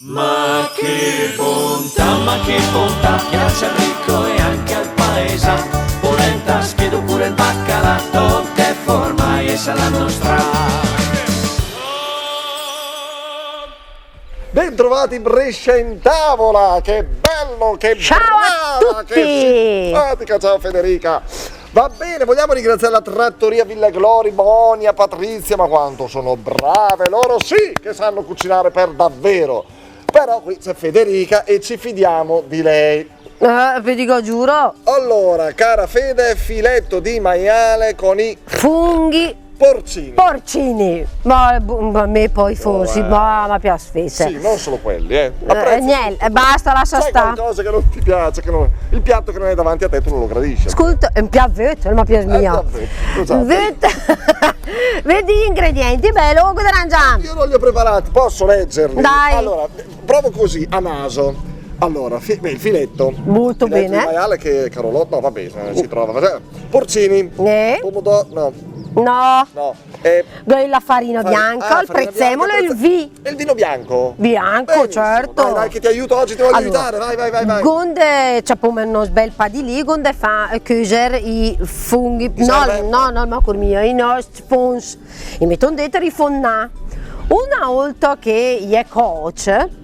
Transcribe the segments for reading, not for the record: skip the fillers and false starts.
Ma che bontà, piace al ricco e anche al paese. Polenta, schiedo pure il baccalà, tutte forma e sarà nostra. Bentrovati Brescia in tavola, che bello, che ciao brava, a tutti. che simpatica, ciao Federica. Va bene, vogliamo ringraziare la trattoria Villa Glori, Monia, Patrizia, ma quanto sono brave, loro sì che sanno cucinare per davvero. Però qui c'è Federica e ci fidiamo di lei. Vi dico, giuro. Allora, cara Fede, filetto di maiale con i Funghi porcini. Ma a me poi forse, ma piace fece. Sì, non solo quelli, Niente, basta, lascia Sai stare. qualcosa che non ti piace, il piatto che non è davanti a te tu non lo gradisci. Ascolta, è un piatto, ma piace mia. Vedi gli ingredienti, bello, guadagnano. Io non li ho preparati, posso leggerli? Dai. Allora, provo così, a naso. Allora, il filetto. Molto filetto bene. Di maiale che carolotto, no, va bene, si trova. Porcini. Pomodoro, no. No. La farina Ah, bianca, il prezzemolo e il E il vino bianco? Bianco, Benissimo. certo. Dai, che ti aiuto oggi, ti voglio aiutare, vai. Gonde, c'è uno bel pa di lì, gonde fa cuocere i funghi, no, ma curmia, i nostri fons, i mettono dentro i fonna. Una volta che è coce,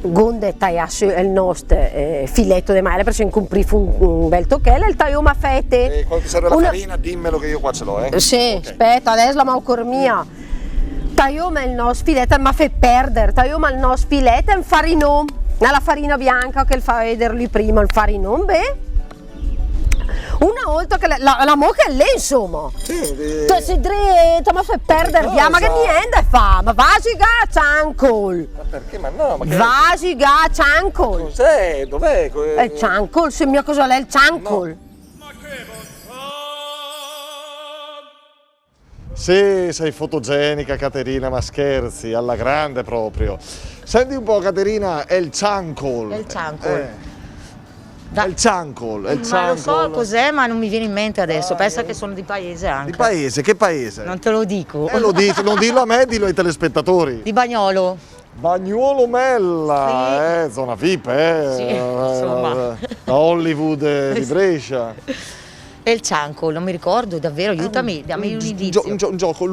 gonde tagliasse il nostro filetto di maiale, perché comprì un bel tocchetto, il tagliamo a fette. E quando ti serve la farina, dimmelo che io qua ce l'ho, Sì, okay. Aspetta, adesso la maucormia. Tagliamo il nostro filetto, ma fa perdere, tagliamo il nostro filetto in farinò, nella farina bianca che fa vederli prima, il farinò, una volta che la mocca è lì, insomma. Sì, se dritta, ma fa perdere via, ma che niente fa? Ma vasi ciancol. Ma perché? Ma no, ma che vasi ciancol. Cos'è? Dov'è? È il ciancol, se mia cosa è il ciancol. No. Sì, sei fotogenica Caterina, ma scherzi, alla grande proprio. Senti un po' Caterina, è il ciancol. È il ciancol. È il ciancol, è il Ma ciancol. lo so cos'è, ma non mi viene in mente adesso. Pensa che sono di paese anche. Di paese? Che paese? Non te lo dico. Lo dici, non dirlo a me, dillo ai telespettatori. Di Bagnolo. Bagnuolo Mella, Sì. Zona VIP, Sì, insomma. Da Hollywood di Brescia. E il ciancol, non mi ricordo, davvero, aiutami, dammi un indizio. Un gioco,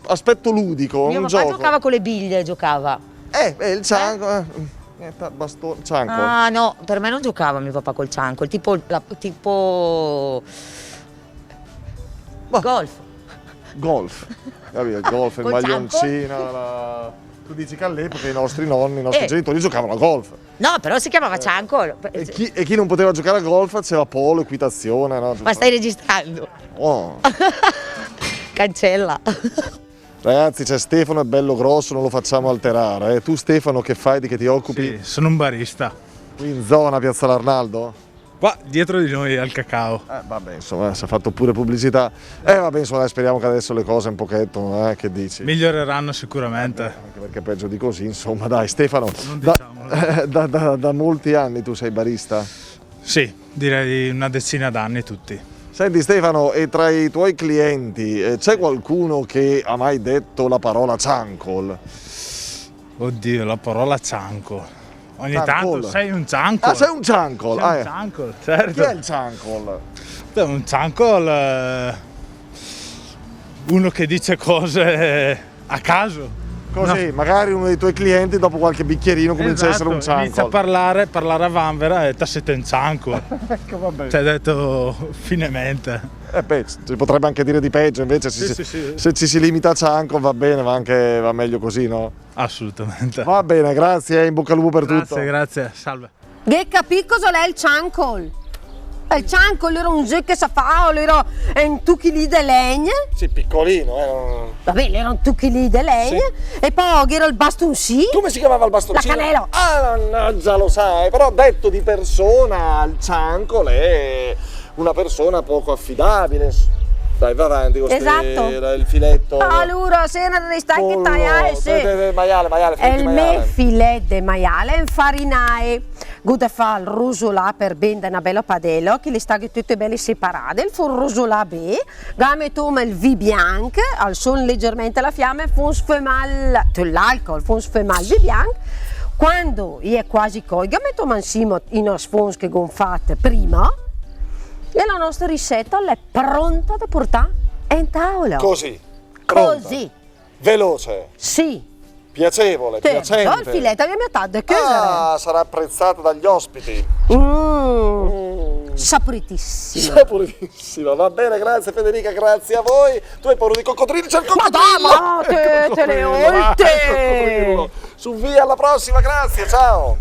aspetto ludico, Mio un papà gioco. giocava con le biglie, giocava. Il ciancol. Bastone, ciancol. Ah no, per me non giocava mio papà col ciancol, tipo golf. Golf. Capito? Il golf, il Col maglioncino. Tu dici che all'epoca i nostri nonni, i nostri genitori giocavano a golf. No, però si chiamava ciancol. E chi non poteva giocare a golf faceva polo, equitazione, no? Ma stai registrando? Oh. Cancella. Ragazzi, c'è Stefano, è bello grosso, non lo facciamo alterare. Tu Stefano che fai, di che ti occupi? Sì, sono un barista. Qui in zona, Piazza l'Arnaldo? Qua dietro di noi al cacao. Vabbè, insomma, si è fatto pure pubblicità. Vabbè, insomma, speriamo che adesso le cose un pochetto, che dici? Miglioreranno sicuramente. Anche perché peggio di così, insomma, dai, Stefano. Non diciamolo. Da molti anni tu sei barista? Sì, direi una decina d'anni tutti. Senti Stefano, e tra i tuoi clienti c'è qualcuno che ha mai detto la parola ciancol? Oddio, la parola ciancol. Ogni Ciancol. tanto sei un ciancol. Ah, sei un ciancol? Sei un ciancol, certo. Chi è il ciancol? Un ciancol, uno che dice cose a caso. Così, magari uno dei tuoi clienti dopo qualche bicchierino comincia a essere un ciancol. Inizia a parlare a vanvera e siete un ciancol. Ecco, vabbè. Ti ha detto finemente. Si potrebbe anche dire di peggio, invece Sì. se ci si limita a ciancol va bene, va meglio così, no? Assolutamente. Va bene, grazie, in bocca al lupo per tutto. Grazie, salve. Che capì cosa è il ciancol? Il ciancol era un gioco che si fa, era un tucchi lì di legna. Sì, piccolino, Vabbè, era un tucchi lì di legna. E poi era il bastoncino. Come si chiamava il bastoncino? La canela. Ah, mannaggia, lo sai, però detto di persona, il ciancol è una persona poco affidabile. Dai, va avanti con il filetto. Allora, se non stai che tagliare, maiale, è il mio filetto di maiale infarinato. Guarda fa il rosolà per bende una bella padella, che le sta tutte belle separate. Il for rosolà bene, game toma il vi bianco, al son leggermente la fiamma, fon sfumare l'alcol, fon sfumare il vi bianco. quando è quasi coiga, mettiamo insieme i nostri fons che gonfate prima e la nostra ricetta è pronta da portare in tavola. Così. Pronta. Così. Veloce. Sì. Piacevole, Sì. piacente. No, il filetto che mi ha dato è Ah, sarà apprezzata dagli ospiti. Saporitissimo. Saporitissima, va bene, grazie Federica, grazie a voi. Tu hai paura di coccodrilli, c'è il coccodrillo! Ma te le Coccodrillo, vai, olte! coccodrillo. Su via, alla prossima, grazie, ciao!